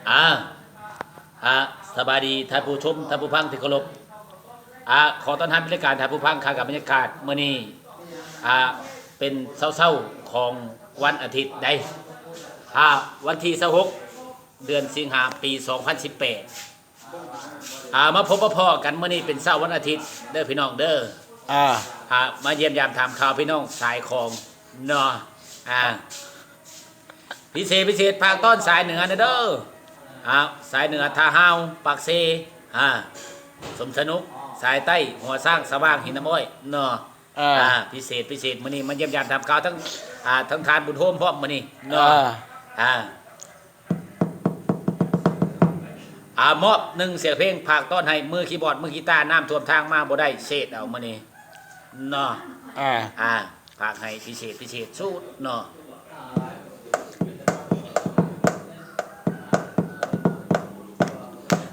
อ่าสบายดีท่านผู้ชมท่านผู้ฟังที่เคารพขอต้อนรับรายการท่านผู้ฟังค่ะกับบรรยากาศมื้อนี้เป็นเช้าๆของวันอาทิตย์ใดวันที่26เดือนสิงหาปี2018มาพบพ่อกันมื้อนี้เป็นเช้าวันอาทิตย์เด้อพี่น้องเด้อมาเยี่ยมยามถามข่าวพี่น้องสายของเนาะพิเศษภาคต้นสายเหนือนะเด้อสายเหนือท่าห้าวปากเซสมสนุกสายใต้หัวสร้างสว่างหินน้ำอ้อยเนาะพิเศษมื้อนี้มาเยี่ยมยามถามข่าวทั้งทานบุญโฮมพร้อมมื้อนี้เนาะมอบ1เสียงเพลงภาคต้นให้มือคีย์บอร์ดมือกีตาร์น้ำท่วมทางมาบ่ได้เศษเอามื้อนี้เนาะภาคให้พิเศษสุดเนาะ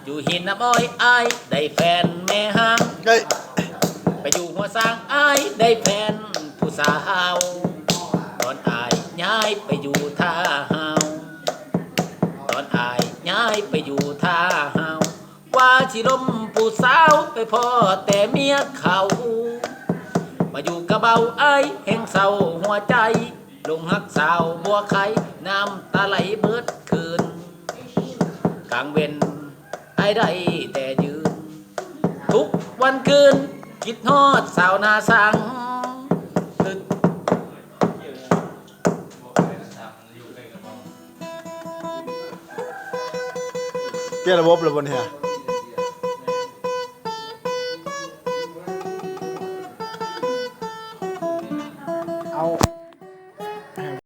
อยู่หินน้ำอ้อยได้แฟนแม่ห้างไปอยู่หัวสร้างได้แฟนผู้สาวตอนย้ายไปอยู่ท่าห้าวตอนย้ายไปอยู่ท่าห้าวว่าชิลมผู้สาวไปพ่อแต่เมียเขามาอยู่กระเบาแห่งเศร้าหัวใจลงหักสาวบัวไข่น้ำตาไหลเบิดคืนกลางเว้นได้แต่ยืนทุกวันคืนคิดฮอดสาวนาสังเปลี่ยนระบบเลยบนเฮีย